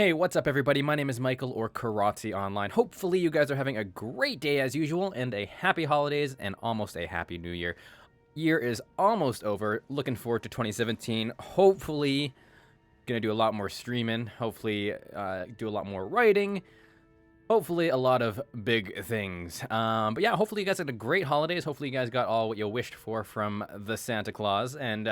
Hey, what's up everybody? My name is Michael, or Kiratze Online. Hopefully you guys are having a great day as usual, and a happy holidays, and almost a happy new year. Year is almost over. Looking forward to 2017. Hopefully gonna do a lot more streaming. Hopefully do a lot more writing. Hopefully a lot of big things. But yeah, hopefully you guys had a great holidays. Hopefully you guys got all what you wished for from the Santa Claus, and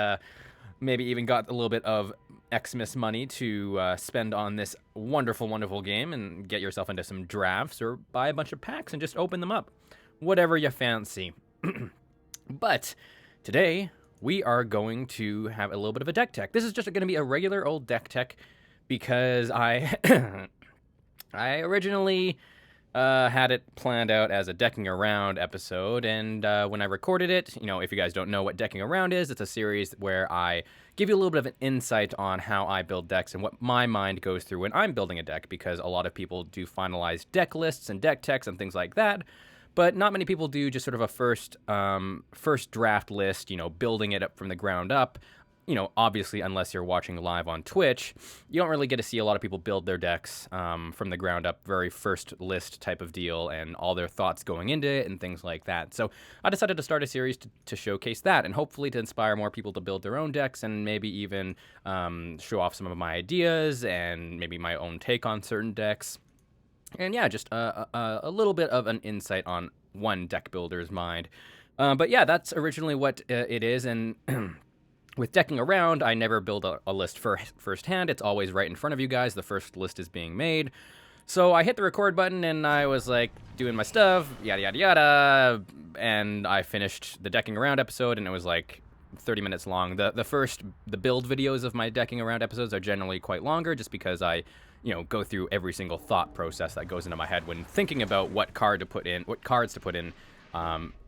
maybe even got a little bit of Xmas money to spend on this wonderful, wonderful game and get yourself into some drafts or buy a bunch of packs and just open them up. Whatever you fancy. But today we are going to have a little bit of a deck tech. This is just going to be a regular old deck tech because I I originally had it planned out as a decking around episode, and when I recorded it, you know, if you guys don't know what decking around is, it's a series where I give you a little bit of an insight on how I build decks and what my mind goes through when I'm building a deck, because a lot of people do finalize deck lists and deck techs and things like that, but not many people do just sort of a first draft list, you know, building it up from the ground up. You know, obviously, unless you're watching live on Twitch, you don't really get to see a lot of people build their decks from the ground up, very first list type of deal, and all their thoughts going into it and things like that. So I decided to start a series to showcase that, and hopefully to inspire more people to build their own decks, and maybe even show off some of my ideas and maybe my own take on certain decks. And yeah, just a little bit of an insight on one deck builder's mind. But yeah, that's originally what it is, and with decking around, I never build a list firsthand. It's always right in front of you guys. The first list is being made. So I hit the record button, and I was like doing my stuff, yada, yada, yada. And I finished the decking around episode, and it was like 30 minutes long. The build videos of my decking around episodes are generally quite longer, just because I, you know, go through every single thought process that goes into my head when thinking about what cards to put in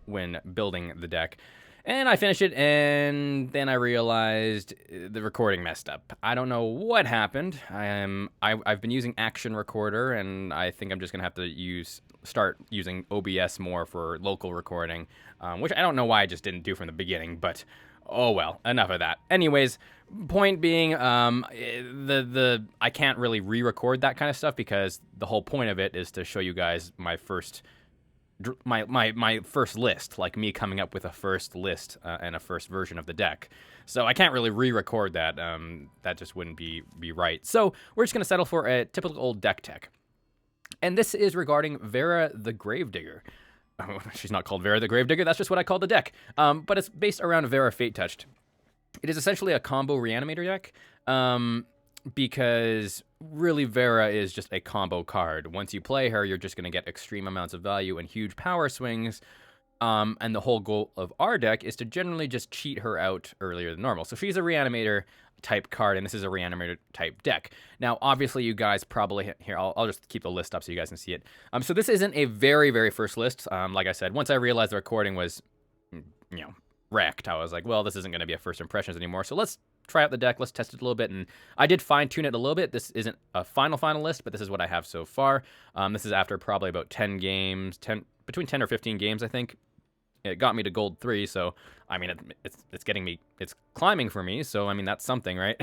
when building the deck. And I finished it, and then I realized the recording messed up. I don't know what happened. I've been using Action Recorder, and I think I'm just gonna have to start using OBS more for local recording, which I don't know why I just didn't do from the beginning. But oh well, enough of that. Anyways, point being, I can't really re-record that kind of stuff, because the whole point of it is to show you guys my first list, like me coming up with a first list and a first version of the deck. So I can't really re-record that. That just wouldn't be right. So we're just going to settle for a typical old deck tech. And this is regarding Vara the Gravedigger. Oh, she's not called Vara the Gravedigger, that's just what I call the deck. But it's based around Vara Fate Touched. It is essentially a combo Reanimator deck. Because really Vara is just a combo card. Once you play her, you're just going to get extreme amounts of value and huge power swings. And the whole goal of our deck is to generally just cheat her out earlier than normal. So she's a Reanimator type card, and this is a Reanimator type deck. Now, obviously, you guys probably... Here, I'll just keep the list up so you guys can see it. So this isn't a very, very first list. Like I said, once I realized the recording was, you know, wrecked, I was like, well, this isn't going to be a first impressions anymore. So let's try out the deck, let's test it a little bit, and I did fine-tune it a little bit. This isn't a final list, but this is what I have so far. This is after probably about 10 games, between 10 or 15 games, I think. It got me to gold 3, so, I mean, it's climbing for me, so, I mean, that's something, right?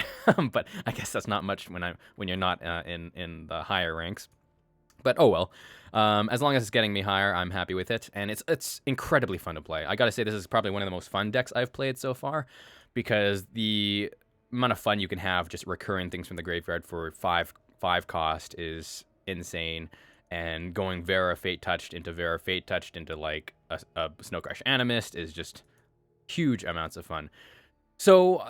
But I guess that's not much when you're not in the higher ranks. But oh well. As long as it's getting me higher, I'm happy with it, and it's incredibly fun to play. I gotta say, this is probably one of the most fun decks I've played so far, because the amount of fun you can have just recurring things from the graveyard for 5 cost is insane, and going Vara Fate Touched into like a Snowcrush Animist is just huge amounts of fun. So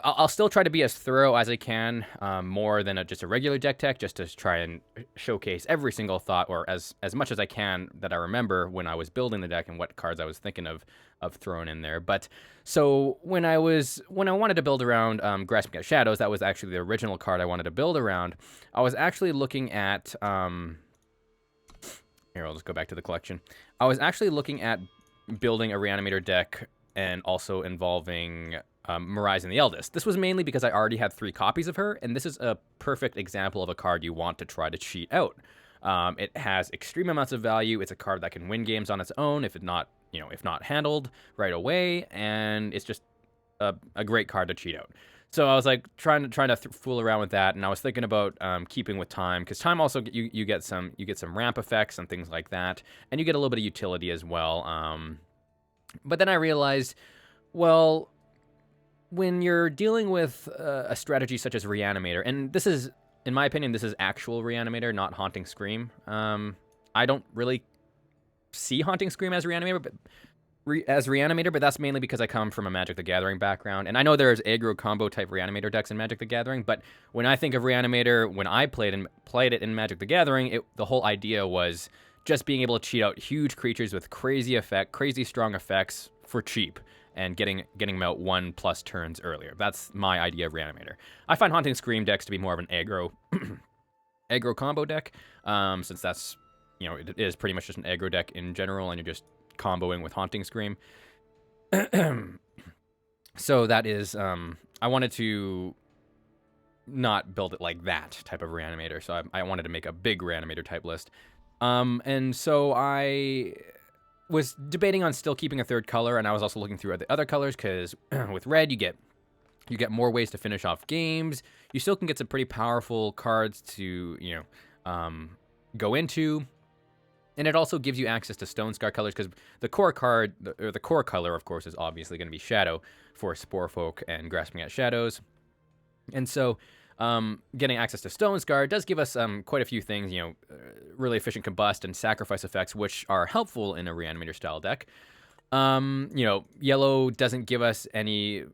I'll still try to be as thorough as I can, more than just a regular deck tech, just to try and showcase every single thought, or as much as I can that I remember when I was building the deck and what cards I was thinking of throwing in there. But so when I wanted to build around Grasping at Shadows, that was actually the original card I wanted to build around. I was actually looking at here, I'll just go back to the collection. I was actually looking at building a Reanimator deck, and also involving Mirais and the Eldest. This was mainly because I already had 3 copies of her, and this is a perfect example of a card you want to try to cheat out. It has extreme amounts of value. It's a card that can win games on its own if not handled right away, and it's just a great card to cheat out. So I was like trying to fool around with that, and I was thinking about keeping with time, because time also you get some ramp effects and things like that, and you get a little bit of utility as well. But then I realized, well, when you're dealing with a strategy such as Reanimator, and this is, in my opinion, this is actual Reanimator, not Haunting Scream. I don't really see Haunting Scream as Reanimator, but that's mainly because I come from a Magic the Gathering background, and I know there's aggro combo type Reanimator decks in Magic the Gathering, but when I think of Reanimator, when I played it in Magic the Gathering, the whole idea was just being able to cheat out huge creatures with crazy strong effects for cheap, and getting them out 1+ turns earlier. That's my idea of Reanimator. I find Haunting Scream decks to be more of an aggro aggro combo deck, since that's, it is pretty much just an aggro deck in general, and you're just comboing with Haunting Scream. So that is, I wanted to not build it like that type of Reanimator, so I wanted to make a big Reanimator type list. And so I was debating on still keeping a third color, and I was also looking through the other colors, because with red you get more ways to finish off games. You still can get some pretty powerful cards to go into, and it also gives you access to Stone Scar colors, because the core card, or the core color, of course, is obviously going to be Shadow for Sporefolk and Grasping at Shadows. And so getting access to Stone Scar does give us quite a few things, really efficient combust and sacrifice effects, which are helpful in a Reanimator style deck. Yellow doesn't give us any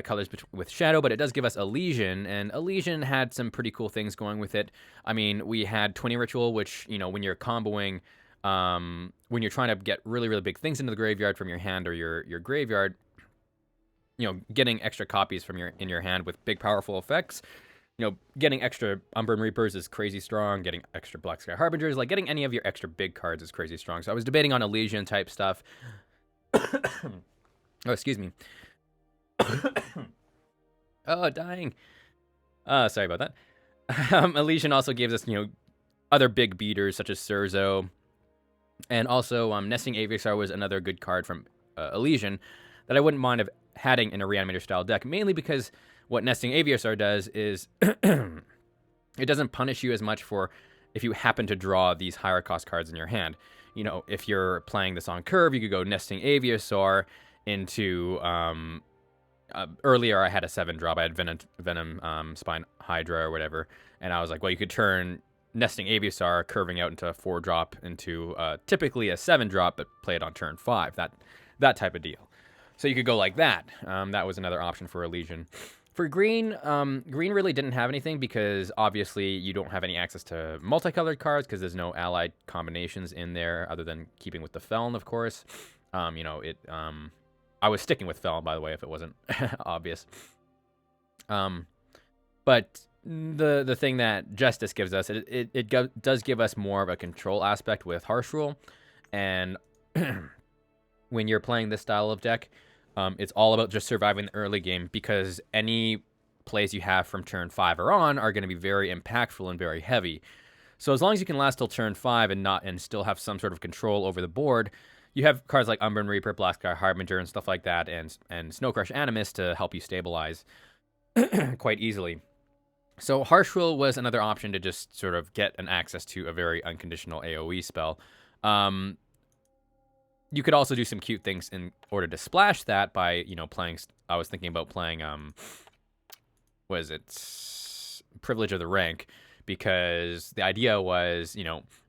colors with Shadow, but it does give us Elysian, and Elysian had some pretty cool things going with it. I mean, we had 20 Ritual, which, when you're comboing, when you're trying to get really, really big things into the graveyard from your hand or your graveyard, getting extra copies in your hand with big, powerful effects. Getting extra Umbren Reapers is crazy strong. Getting extra Black Sky Harbingers, like getting any of your extra big cards is crazy strong. So I was debating on Elysian type stuff. Oh, excuse me. Oh, dying. Sorry about that. Elysian also gives us, other big beaters such as Surzo. And also, Nesting Aviarsar was another good card from Elysian that I wouldn't mind having in a Reanimator style deck, mainly because what Nesting Aviarsar does is it doesn't punish you as much for if you happen to draw these higher cost cards in your hand. If you're playing this on curve, you could go Nesting Aviarsar into earlier I had a 7-drop. I had Venom Spine Hydra or whatever, and I was like, well, you could turn Nesting Aviarsar curving out into a 4-drop into typically a 7-drop, but play it on turn 5. That type of deal. So you could go like that. That was another option for Elysian. For green, green really didn't have anything, because obviously you don't have any access to multicolored cards, because there's no allied combinations in there other than keeping with the Feln, of course. I was sticking with Feln, by the way, if it wasn't obvious. But the thing that Justice gives us, it does give us more of a control aspect with Harsh Rule, and when you're playing this style of deck, it's all about just surviving the early game, because any plays you have from turn 5 or on are going to be very impactful and very heavy. So as long as you can last till turn 5 and still have some sort of control over the board, you have cards like Umbren Reaper, Black Sky Harbinger, and stuff like that, and Snowcrush Animist to help you stabilize quite easily. So Harsh Rule was another option to just sort of get an access to a very unconditional AoE spell. You could also do some cute things in order to splash that by, playing. I was thinking about playing, Privilege of the Rank, because the idea was,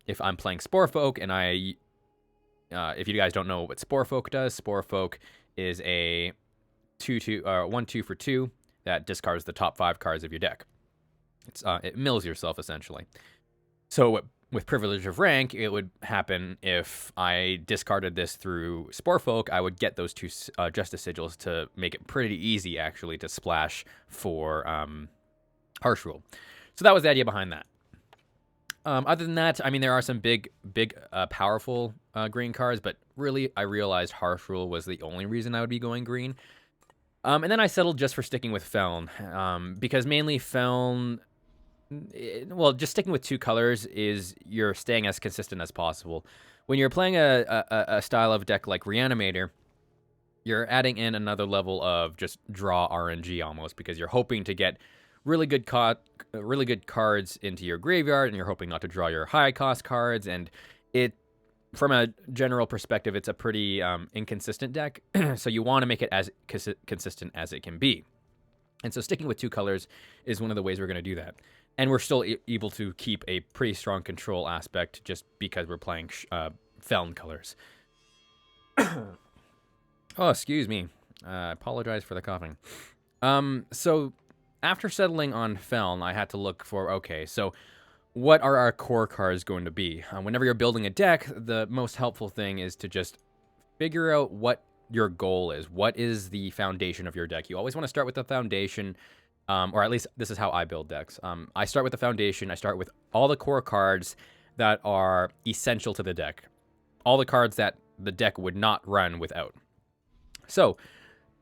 if I'm playing Sporefolk and if you guys don't know what Sporefolk does, Sporefolk is a 1/2 for 2 that discards the top 5 cards of your deck. It mills yourself essentially. So with Privilege of Rank, it would happen if I discarded this through Sporefolk, I would get those 2 Justice Sigils to make it pretty easy, actually, to splash for Harsh Rule. So that was the idea behind that. Other than that, I mean, there are some big, powerful green cards, but really, I realized Harsh Rule was the only reason I would be going green. And then I settled just for sticking with Feln, because mainly Feln... Well, just sticking with 2 colors is you're staying as consistent as possible. When you're playing a style of deck like Reanimator, you're adding in another level of just draw RNG almost, because you're hoping to get really good really good cards into your graveyard, and you're hoping not to draw your high cost cards. And it, from a general perspective, it's a pretty inconsistent deck. So you want to make it as consistent as it can be. And so sticking with 2 colors is one of the ways we're going to do that. And we're still able to keep a pretty strong control aspect just because we're playing Feln colors. Oh, excuse me. I apologize for the coughing. So after settling on Feln, I had to look for, okay, so what are our core cards going to be? Whenever you're building a deck, the most helpful thing is to just figure out what your goal is. What is the foundation of your deck? You always want to start with the foundation, or at least this is how I build decks. I start with the foundation. I start with all the core cards that are essential to the deck. All the cards that the deck would not run without. So,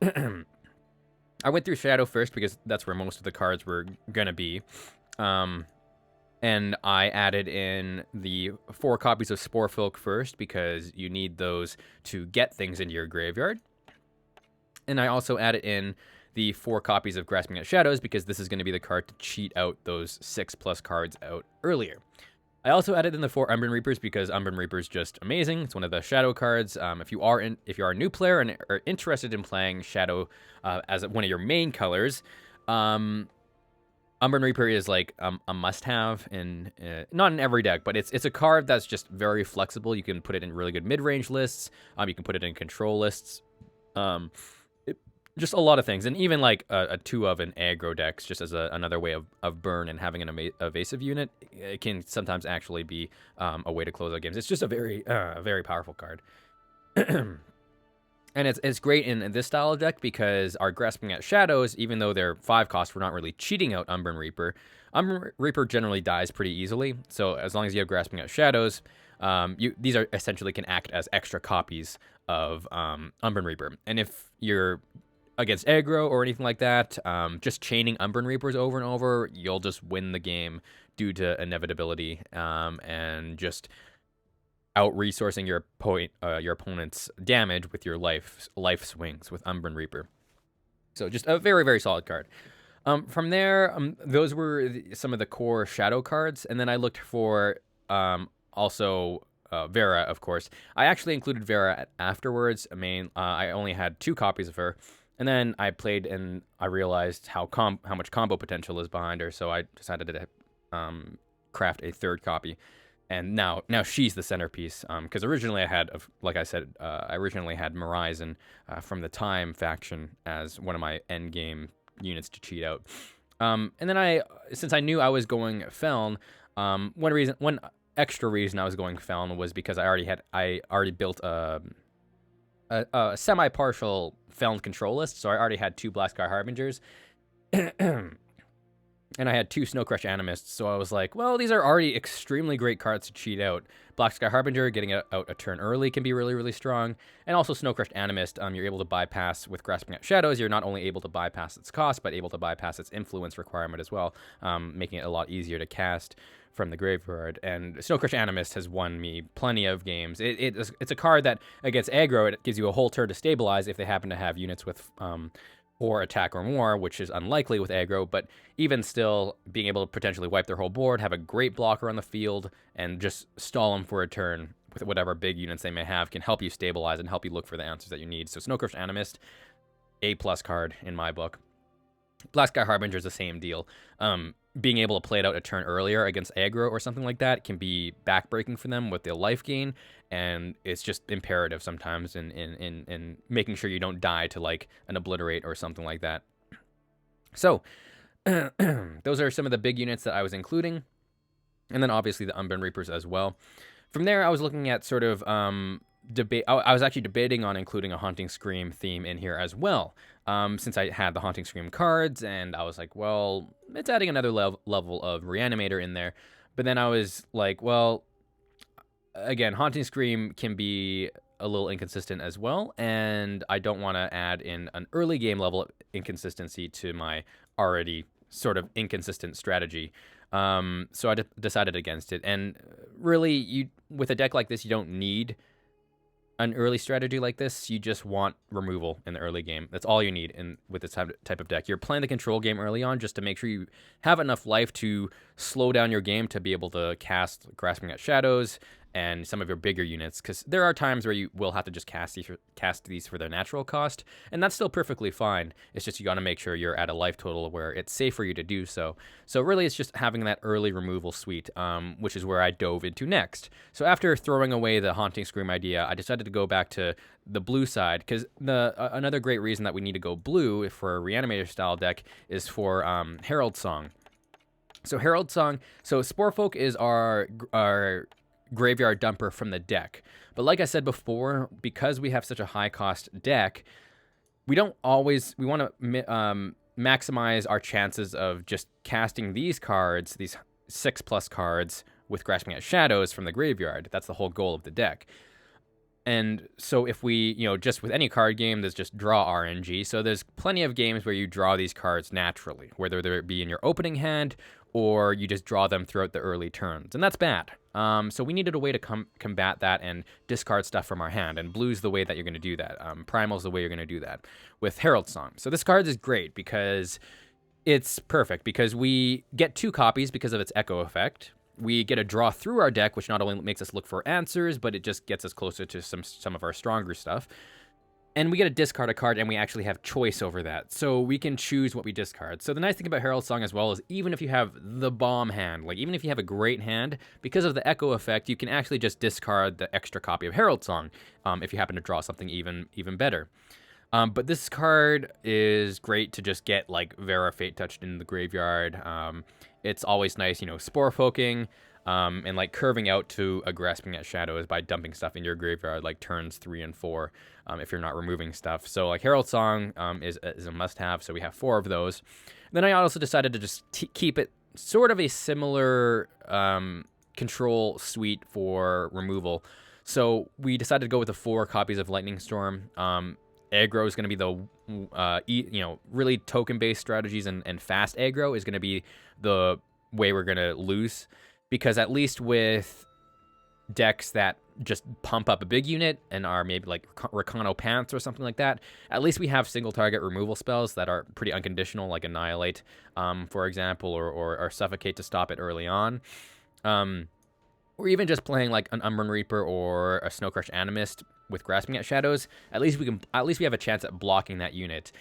I went through Shadow first because that's where most of the cards were going to be. And I added in the 4 copies of Sporefolk first because you need those to get things into your graveyard. And I also added in the 4 copies of Grasping at Shadows because this is going to be the card to cheat out those 6+ cards out earlier. I also added in the 4 Umbren Reapers because Umbren Reaper is just amazing. It's one of the Shadow cards. If you are a new player and are interested in playing Shadow as one of your main colors, Umbren Reaper is like a must-have in not in every deck, but it's a card that's just very flexible. You can put it in really good mid-range lists. You can put it in control lists. Just a lot of things, and even like a 2 of an aggro decks, just as another way of burn and having an evasive unit, it can sometimes actually be a way to close out games. It's just a very powerful card. And it's great in this style of deck because our Grasping at Shadows, even though they're 5 cost, we're not really cheating out Umbren Reaper. Umbren Reaper generally dies pretty easily, so as long as you have Grasping at Shadows, these are essentially can act as extra copies of Umbren Reaper. And if you're against aggro or anything like that, just chaining Umbren Reapers over and over, you'll just win the game due to inevitability and just out-resourcing your opponent's damage with your life swings with Umbren Reaper. So just a very, very solid card. From there, those were some of the core Shadow cards, and then I looked for also Vara, of course. I actually included Vara afterwards. I only had 2 copies of her. And then I played and I realized how much combo potential is behind her, so I decided to craft a 3rd copy. And now she's the centerpiece. Because originally I originally had Horizon from the Time faction as one of my end game units to cheat out. And then since I knew I was going Feln, one extra reason I was going Feln was because I already built a semi-partial Feln control list, so I already had 2 Blacksky Harbingers, and I had 2 Snowcrush Animists, so I was like, well, these are already extremely great cards to cheat out. Blacksky Harbinger, getting out a turn early can be really, really strong, and also Snowcrush Animist, you're able to bypass with Grasping at Shadows. You're not only able to bypass its cost, but able to bypass its influence requirement as well, making it a lot easier to cast from the graveyard. And Snowcrush Animist has won me plenty of games. It's a card that against aggro, it gives you a whole turn to stabilize if they happen to have units with 4 attack or more, which is unlikely with aggro, but even still, being able to potentially wipe their whole board, have a great blocker on the field, and just stall them for a turn with whatever big units they may have can help you stabilize and help you look for the answers that you need. So Snowcrush Animist, A+ card in my book. Blacksky Harbinger is the same deal. Being able to play it out a turn earlier against aggro or something like that can be backbreaking for them with the life gain, and it's just imperative sometimes in making sure you don't die to like an obliterate or something like that. So those are some of the big units that I was including, and then obviously the Umbren Reapers as well. From there, I was looking at sort of I was actually debating on including a Haunting Scream theme in here as well, since I had the Haunting Scream cards, and I was like, well, it's adding another level of Reanimator in there. But then I was like, well, again, Haunting Scream can be a little inconsistent as well, and I don't want to add in an early game level inconsistency to my already sort of inconsistent strategy. So I decided against it. And really, with a deck like this, you don't need an early strategy like this, you just want removal in the early game. That's all you need with this type of deck. You're playing the control game early on just to make sure you have enough life to slow down your game to be able to cast Grasping at Shadows and some of your bigger units, because there are times where you will have to just cast these for their natural cost, and that's still perfectly fine. It's just you got to make sure you're at a life total where it's safe for you to do so. So really, it's just having that early removal suite, which is where I dove into next. So after throwing away the Haunting Scream idea, I decided to go back to the blue side, because another great reason that we need to go blue for a Reanimator style deck is for Herald Song. So Herald Song, so Sporefolk is our graveyard dumper from the deck. But like I said before, because we have such a high cost deck, we want to maximize our chances of just casting these cards, these 6+ cards with Grasping at Shadows from the graveyard. That's the whole goal of the deck. And so if we, just with any card game, there's just draw RNG. So there's plenty of games where you draw these cards naturally, whether it be in your opening hand or you just draw them throughout the early turns. And that's bad. So we needed a way to combat that and discard stuff from our hand. And blue's the way that you're going to do that. Primal's the way you're going to do that with Herald Song. So this card is great because it's perfect, because we get 2 copies because of its echo effect. We get a draw through our deck, which not only makes us look for answers, but it just gets us closer to some of our stronger stuff. And we get to discard a card, and we actually have choice over that. So we can choose what we discard. So the nice thing about Herald Song as well is even if you have the bomb hand, like even if you have a great hand, because of the echo effect, you can actually just discard the extra copy of Herald Song if you happen to draw something even better. But this card is great to just get like Vara Fate Touched in the graveyard. It's always nice, Sporefolking, and like curving out to a Grasping at Shadows by dumping stuff in your graveyard, like turns 3 and 4, if you're not removing stuff. So like Herald Song is a must-have, so we have 4 of those. Then I also decided to just keep it sort of a similar control suite for removal. So we decided to go with the 4 copies of Lightning Storm. Aggro is going to be the, really token-based strategies, and fast aggro is going to be the way we're going to lose. Because at least with decks that just pump up a big unit and are maybe like Recano Pants or something like that, at least we have single target removal spells that are pretty unconditional, like Annihilate, for example, or Suffocate to stop it early on. Or even just playing like an Umbren Reaper or a Snowcrush Animist with Grasping at Shadows, at least we have a chance at blocking that unit.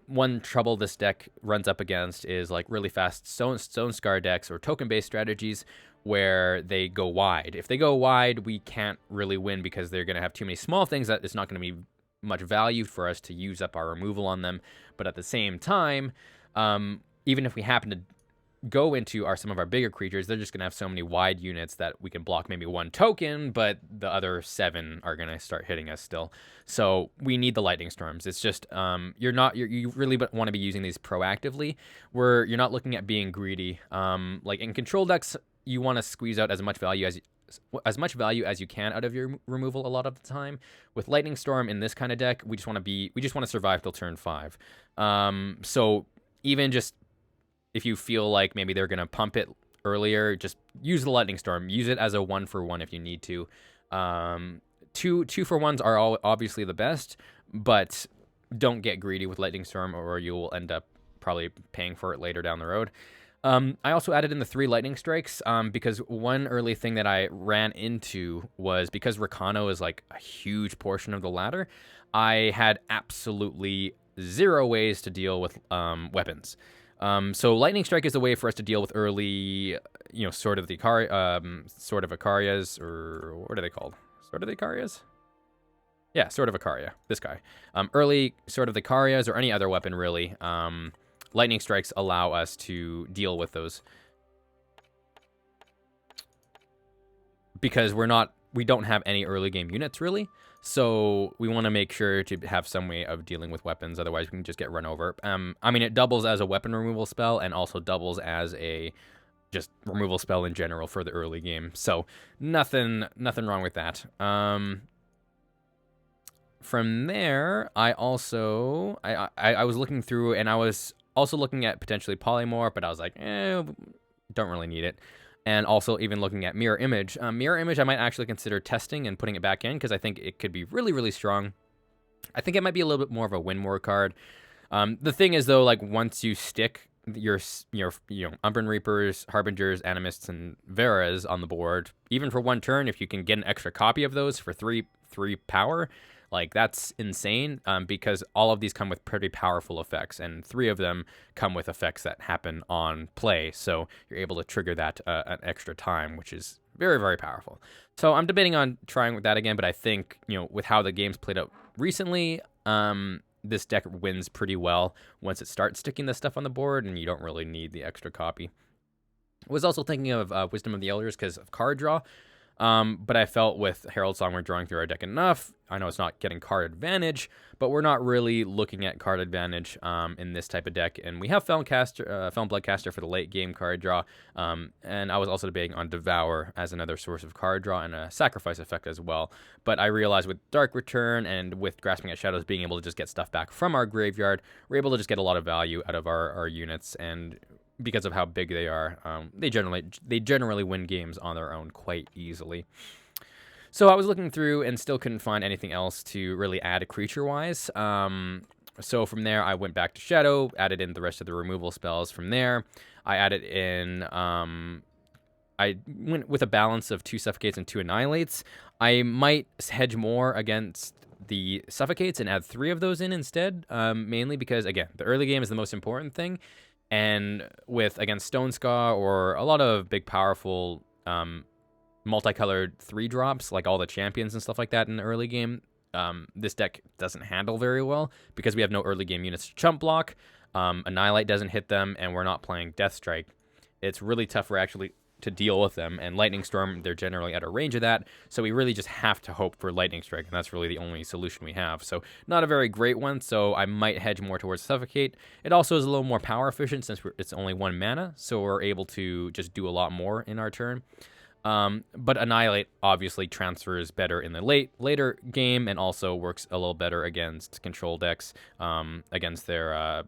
One trouble this deck runs up against is like really fast Stone Scar decks or token-based strategies where they go wide. If they go wide, we can't really win because they're going to have too many small things that it's not going to be much value for us to use up our removal on them. But at the same time, even if we happen to go into some of our bigger creatures, they're just going to have so many wide units that we can block maybe 1 token, but the other 7 are going to start hitting us still. So we need the Lightning Storms. It's just you really want to be using these proactively, where you're not looking at being greedy. Like in control decks, you want to squeeze out as much value as you can out of your removal a lot of the time. With Lightning Storm in this kind of deck, we just want to survive till turn 5. So even just if you feel like maybe they're going to pump it earlier, just use the Lightning Storm. Use it as a 1-for-1 if you need to. 2-for-1s are obviously the best, but don't get greedy with Lightning Storm or you'll end up probably paying for it later down the road. I also added in the 3 Lightning Strikes because one early thing that I ran into was because Recano is like a huge portion of the ladder, I had absolutely 0 ways to deal with weapons. So Lightning Strike is a way for us to deal with early, Sword of Icarias, or what are they called? Sword of the Icarias? Yeah, Sword of Icaria, this guy. Early Sword of the Icarias, or any other weapon, really. Lightning Strikes allow us to deal with those. Because we don't have any early game units, really. So we want to make sure to have some way of dealing with weapons. Otherwise, we can just get run over. It doubles as a weapon removal spell and also doubles as a just removal spell in general for the early game. So nothing wrong with that. From there, I was looking through, and I was also looking at potentially Polymorph, but I was like, don't really need it. And also even looking at Mirror Image. Mirror Image I might actually consider testing and putting it back in, because I think it could be really, really strong. I think it might be a little bit more of a win more card. The thing is, though, like, once you stick your Umbren Reapers, Harbingers, Animists, and Varas on the board, even for one turn, if you can get an extra copy of those for three power, like, that's insane, because all of these come with pretty powerful effects, and 3 of them come with effects that happen on play, so you're able to trigger that an extra time, which is very, very powerful. So I'm debating on trying with that again, but I think, with how the game's played out recently, this deck wins pretty well once it starts sticking this stuff on the board, and you don't really need the extra copy. I was also thinking of Wisdom of the Elders because of card draw, but I felt with Herald Song we're drawing through our deck enough. I know it's not getting card advantage, but we're not really looking at card advantage in this type of deck. And we have Feln Bloodcaster for the late game card draw, and I was also debating on Devour as another source of card draw and a sacrifice effect as well. But I realized with Dark Return and with Grasping at Shadows being able to just get stuff back from our graveyard, we're able to just get a lot of value out of our units, and because of how big they are, they generally win games on their own quite easily. So I was looking through and still couldn't find anything else to really add creature-wise. So from there, I went back to Shadow, added in the rest of the removal spells. From there, I added in... I went with a balance of 2 Suffocates and 2 Annihilates. I might hedge more against the Suffocates and add 3 of those in instead, mainly because, again, the early game is the most important thing. And with, against Stone Ska or a lot of big, powerful, multicolored 3-drops, like all the champions and stuff like that in the early game, this deck doesn't handle very well because we have no early game units to chump block. Annihilate doesn't hit them, and we're not playing Death Strike. It's really tough for actually to deal with them, and Lightning Storm, they're generally out of range of that, so we really just have to hope for Lightning Strike, and that's really the only solution we have. So not a very great one, so I might hedge more towards Suffocate. It also is a little more power efficient since it's only 1 mana, so we're able to just do a lot more in our turn. But Annihilate obviously transfers better in the later game, and also works a little better against control decks, against their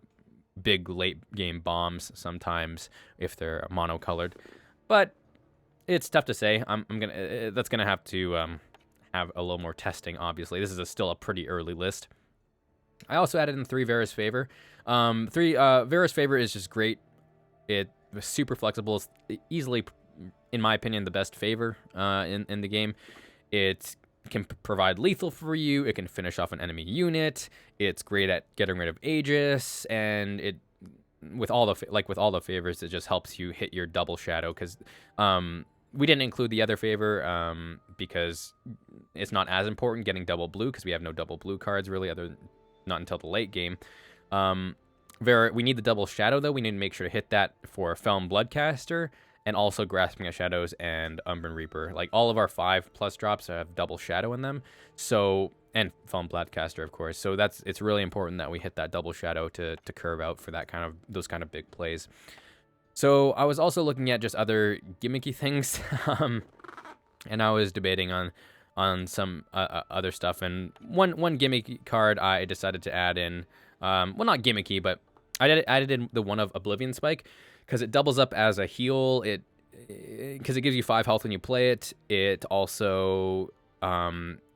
big late game bombs sometimes if they're monocolored. But it's tough to say. That's gonna have to have a little more testing. Obviously, this is still a pretty early list. I also added in 3 Vara's Favor. Vara's Favor is just great. It's super flexible. It's easily, in my opinion, the best favor in the game. It can provide lethal for you. It can finish off an enemy unit. It's great at getting rid of Aegis, and with all the favors, it just helps you hit your double shadow, because we didn't include the other favor because it's not as important getting double blue, because we have no double blue cards really, not until the late game. We need the double shadow though. We need to make sure to hit that for Feln Bloodcaster, and also Grasping at Shadows and Umbren Reaper. Like, all of our 5+ drops have double shadow in them, so, and Feln Bloodcaster, of course. So it's really important that we hit that double shadow to curve out for those kind of big plays. So I was also looking at just other gimmicky things, and I was debating on some other stuff. And one gimmicky card I decided to add in, well, not gimmicky, but I added in the one of Oblivion Spike, because it doubles up as a heal. Because it gives you 5 health when you play it. It also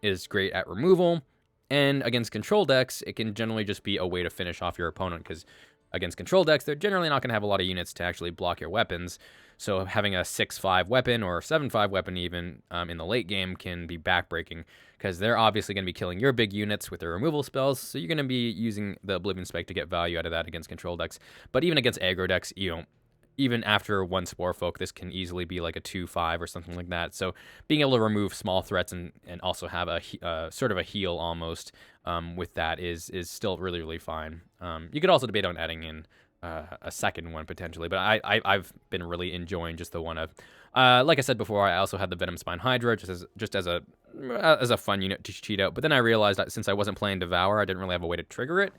is great at removal, and against control decks, it can generally just be a way to finish off your opponent, because against control decks, they're generally not going to have a lot of units to actually block your weapons. So having a 6/5 weapon or 7/5 weapon even in the late game can be backbreaking, because they're obviously going to be killing your big units with their removal spells, so you're going to be using the Oblivion Spike to get value out of that against control decks. But even against aggro decks, even after 1 Sporefolk, this can easily be like a 2/5 or something like that. So being able to remove small threats and also have a sort of a heal almost with that is still really, really fine. You could also debate on adding in a second one potentially, but I've been really enjoying just the one of, like I said before, I also had the Venom Spine Hydra just as a fun unit to cheat out. But then I realized that since I wasn't playing Devour, I didn't really have a way to trigger it.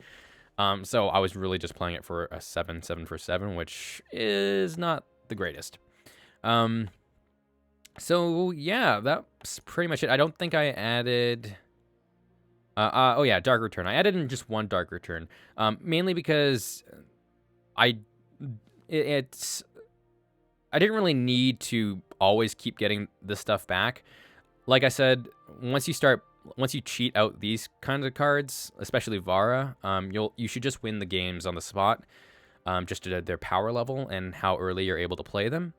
So I was really just playing it for a 7/7 for 7, which is not the greatest. So yeah, that's pretty much it. I don't think I added... oh yeah, Dark Return. I added in just 1 Dark Return, mainly because I didn't really need to always keep getting this stuff back. Like I said, once you cheat out these kinds of cards, especially Vara, you should just win the games on the spot, just to their power level and how early you're able to play them.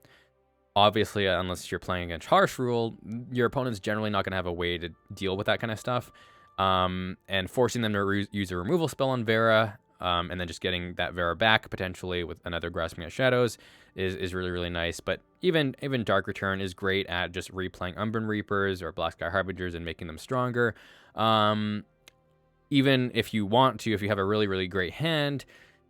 Obviously, unless you're playing against Harsh Rule, your opponent's generally not going to have a way to deal with that kind of stuff. And forcing them to use a removal spell on Vara, and then just getting that Vara back potentially with another Grasping at Shadows is really, really nice. But even Dark Return is great at just replaying Umbren Reapers or Black Sky Harbingers and making them stronger. Even if you want to, if you have a really, really great hand,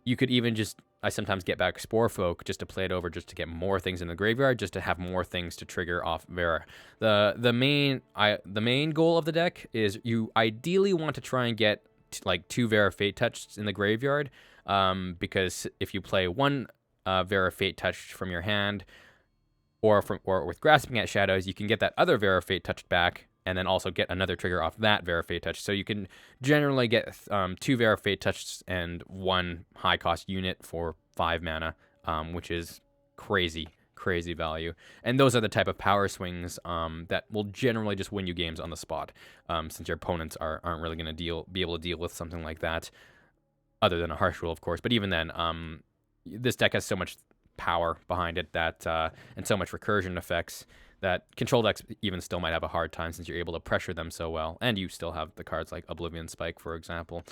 you could even I sometimes get back Sporefolk just to play it over, just to get more things in the graveyard, just to have more things to trigger off Vara. The main goal of the deck is you ideally want to try and get like 2 Vara Fate Touched in the graveyard, because if you play 1 Vara Fate Touched from your hand, or with Grasping at Shadows, you can get that other Vara Fate Touched back, and then also get another trigger off that Vara Fate Touch. So you can generally get 2 Vara Fate Touches and 1 high-cost unit for 5 mana, which is crazy value. And those are the type of power swings that will generally just win you games on the spot, since your opponents aren't really going to be able to deal with something like that, other than a Harsh Rule, of course. But even then, this deck has so much power behind it that and so much recursion effects that control decks even still might have a hard time, since you're able to pressure them so well, and you still have the cards like Oblivion Spike, for example.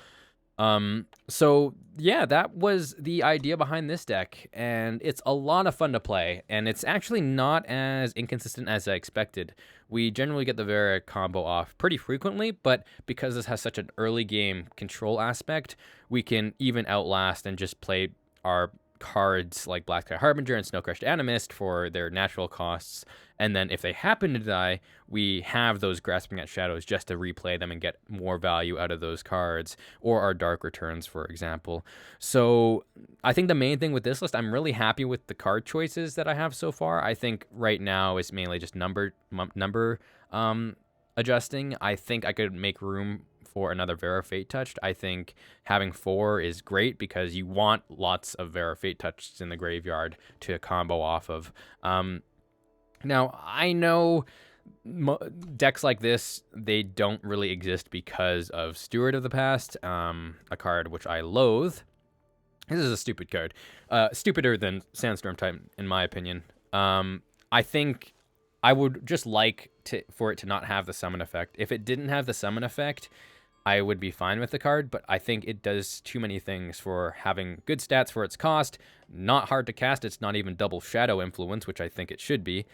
So yeah, that was the idea behind this deck, and it's a lot of fun to play, and it's actually not as inconsistent as I expected. We generally get the Vara combo off pretty frequently, but because this has such an early game control aspect, we can even outlast and just play our cards like Black Sky Harbinger and Snowcrush Animist for their natural costs, and then if they happen to die, we have those Grasping at Shadows just to replay them and get more value out of those cards, or our Dark Returns, for example. So I think the main thing with this list, I'm really happy with the card choices that I have so far. I think right now is mainly just number adjusting. I think I could make room for another Vara Fate Touched. I think having 4 is great because you want lots of Vara Fate Touched in the graveyard to combo off of. Now, I know decks like this, they don't really exist because of Steward of the Past, a card which I loathe. This is a stupid card. Stupider than Sandstorm Titan, in my opinion. I think I would just like for it to not have the summon effect. If it didn't have the summon effect, I would be fine with the card, but I think it does too many things for having good stats for its cost, not hard to cast, it's not even double Shadow Influence, which I think it should be,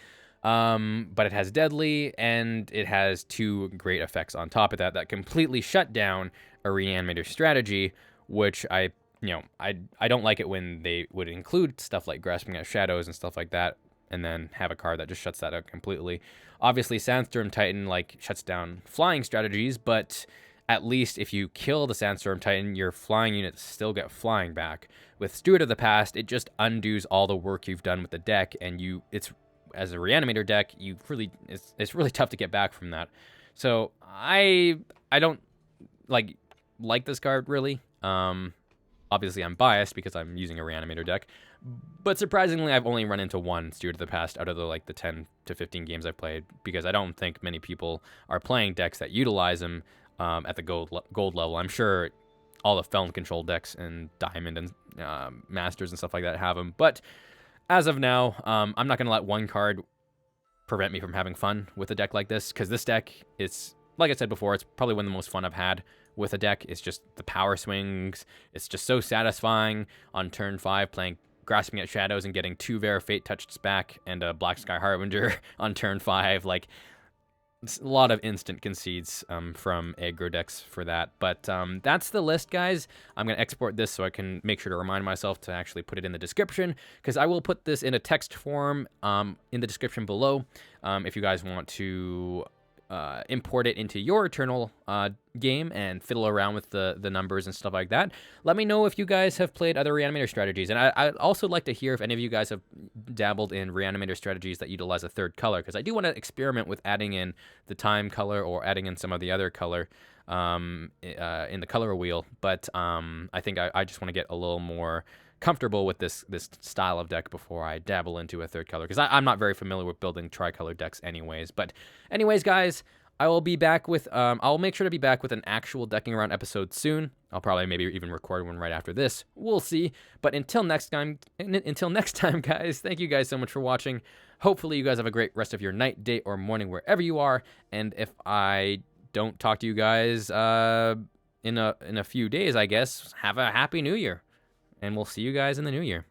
but it has Deadly, and it has 2 great effects on top of that completely shut down a Reanimator strategy, which I don't like it when they would include stuff like Grasping at Shadows and stuff like that, and then have a card that just shuts that out completely. Obviously, Sandstorm Titan shuts down flying strategies, but at least if you kill the Sandstorm Titan, your flying units still get flying back. With Steward of the Past, it just undoes all the work you've done with the deck, and it's as a Reanimator deck, it's really tough to get back from that. So I don't like this card really. Obviously, I'm biased because I'm using a Reanimator deck, but surprisingly, I've only run into 1 Steward of the Past out of the 10 to 15 games I've played, because I don't think many people are playing decks that utilize them at the gold level. I'm sure all the Feln control decks and Diamond and Masters and stuff like that have them, but as of now, I'm not going to let 1 card prevent me from having fun with a deck like this, because this deck, it's, like I said before, it's probably one of the most fun I've had with a deck. It's just the power swings. It's just so satisfying on turn 5 playing Grasping at Shadows and getting 2 Vara Fate Touched back and a Black Sky Harbinger on turn 5. It's a lot of instant concedes from aggro decks for that. But that's the list, guys. I'm going to export this so I can make sure to remind myself to actually put it in the description, because I will put this in a text form in the description below if you guys want to import it into your Eternal game and fiddle around with the numbers and stuff like that. Let me know if you guys have played other Reanimator strategies, and I'd also like to hear if any of you guys have dabbled in Reanimator strategies that utilize a 3rd color, because I do want to experiment with adding in the time color or adding in some of the other color in the color wheel, but I think I just want to get a little more comfortable with this style of deck before I dabble into a third color, because I'm not very familiar with building tricolor decks anyways. But anyways, guys, I will be back with, I'll make sure to be back with an actual decking around episode soon. I'll probably maybe even record one right after this. We'll see. But until next time, guys, thank you guys so much for watching. Hopefully you guys have a great rest of your night, day, or morning wherever you are. And if I don't talk to you guys in a few days, I guess, have a happy new year. And we'll see you guys in the new year.